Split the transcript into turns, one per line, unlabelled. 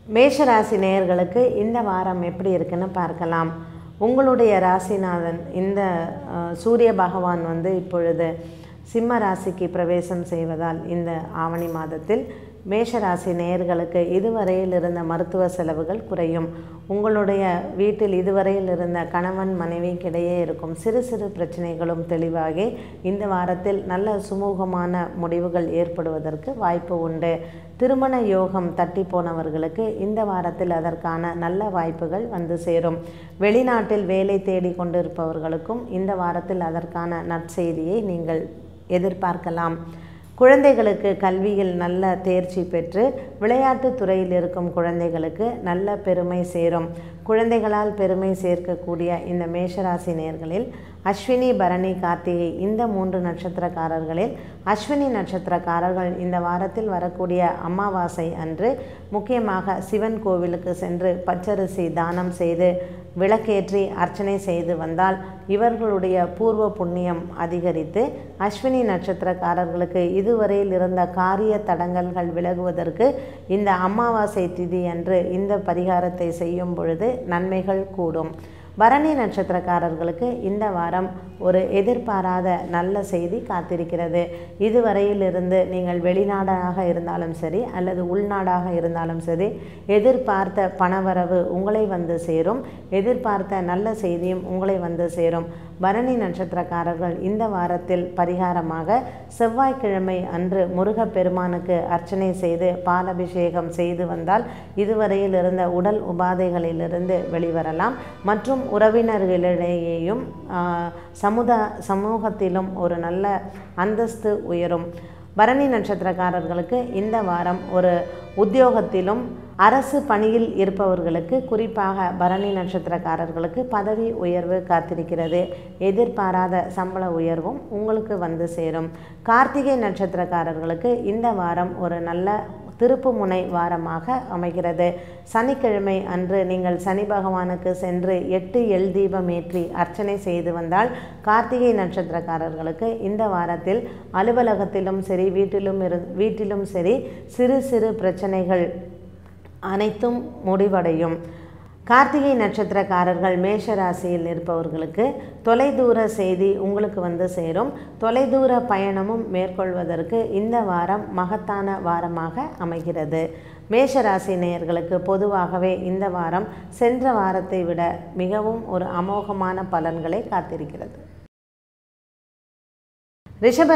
மேஷராசி நேயர்களுக்கு இந்த வாரம் எப்படி இருக்குன்னு பார்க்கலாம். உங்களுடைய ராசிநாதன் இந்த சூரிய பகவான் இப்பொழுது சிம்ம ராசிக்கு பிரவேசம் செய்வதால் இந்த ஆவணி மாதத்தில் மேஷராசி நேயர்களுக்கு இதுவரையில் இருந்த மருத்துவ செலவுகள் குறையும். உங்களுடைய வீட்டில் இதுவரையில் இருந்த கணவன் மனைவிக்கிடையே இருக்கும் சிறு சிறு பிரச்சனைகளும் தெளிவாகி இந்த வாரத்தில் நல்ல சுமூகமான முடிவுகள் ஏற்படுவதற்கு வாய்ப்பு உண்டு. திருமண யோகம் தட்டி போனவர்களுக்கு இந்த வாரத்தில் அதற்கான நல்ல வாய்ப்புகள் வந்து சேரும். வெளிநாட்டில் வேலை தேடி கொண்டிருப்பவர்களுக்கும் இந்த வாரத்தில் அதற்கான நற்செய்தியை நீங்கள் எதிர்பார்க்கலாம். குழந்தைகளுக்கு கல்வியில் நல்ல தேர்ச்சி பெற்று விளையாட்டு துறையில் இருக்கும் குழந்தைகளுக்கு நல்ல பெருமை சேரும். குழந்தைகளால் பெருமை சேர்க்கக்கூடிய இந்த மேஷராசி நேயர்களில் அஸ்வினி, பரணி, கார்த்திகை இந்த 3 நட்சத்திரக்காரர்களில் அஸ்வினி நட்சத்திரக்காரர்கள் இந்த வாரத்தில் வரக்கூடிய அமாவாசை அன்று முக்கியமாக சிவன் கோவிலுக்கு சென்று பச்சரிசி தானம் செய்து விளக்கேற்றி அர்ச்சனை செய்து வந்தால் இவர்களுடைய பூர்வ புண்ணியம் அதிகரித்து அஸ்வினி நட்சத்திரக்காரர்களுக்கு இதுவரையில் இருந்த காரிய தடங்கல்கள் விலகுவதற்கு இந்த அமாவாசை திதி அன்று இந்த பரிகாரத்தை செய்யும் பொழுது நன்மைகள் கூடும். பரணி நட்சத்திரக்காரர்களுக்கு இந்த வாரம் ஒரு எதிர்பாராத நல்ல செய்தி காத்திருக்கிறது. இதுவரையில் இருந்து நீங்கள் வெளிநாடாக இருந்தாலும் சரி அல்லது உள்நாடாக இருந்தாலும் சரி எதிர்பார்த்த பணவரவு உங்களை வந்து சேரும். எதிர்பார்த்த நல்ல செய்தியும் உங்களை வந்து சேரும். பரணி நட்சத்திரக்காரர்கள் இந்த வாரத்தில் பரிகாரமாக செவ்வாய்க்கிழமை அன்று முருகப்பெருமானுக்கு அர்ச்சனை செய்து பாலாபிஷேகம் செய்து வந்தால் இதுவரையில் இருந்த உடல் உபாதைகளிலிருந்து வெளிவரலாம். மற்றும் உறவினர்களிடையேயும் சமூகத்திலும் ஒரு நல்ல அந்தஸ்து உயரும். பரணி நட்சத்திரக்காரர்களுக்கு இந்த வாரம் ஒரு உத்தியோகத்திலும் அரசு பணியில் இருப்பவர்களுக்கு குறிப்பாக பரணி நட்சத்திரக்காரர்களுக்கு பதவி உயர்வு காத்திருக்கிறது. எதிர்பாராத சம்பள உயர்வும் உங்களுக்கு வந்து சேரும். கார்த்திகை நட்சத்திரக்காரர்களுக்கு இந்த வாரம் ஒரு நல்ல திருப்பு முனை வாரமாக அமைகிறது. சனிக்கிழமை அன்று நீங்கள் சனி பகவானுக்கு சென்று 8 எள் தீபம் ஏற்றி அர்ச்சனை செய்து வந்தால் கார்த்திகை நட்சத்திரக்காரர்களுக்கு இந்த வாரத்தில் அலுவலகத்திலும் சரி வீட்டிலும் சரி சிறு சிறு பிரச்சனைகள் அனைத்தும் முடிவடையும். கார்த்திகை நட்சத்திரக்காரர்கள் மேஷ ராசியில் இருப்பவர்களுக்கு தொலைதூர செய்தி உங்களுக்கு வந்து சேரும். தொலைதூர பயணமும் மேற்கொள்வதற்கு இந்த வாரம் மகத்தான வாரமாக அமைகிறது. மேஷராசி நேயர்களுக்கு பொதுவாகவே இந்த வாரம் சென்ற வாரத்தை விட மிகவும் ஒரு அமோகமான பலன்களை காத்திருக்கிறது. ரிஷப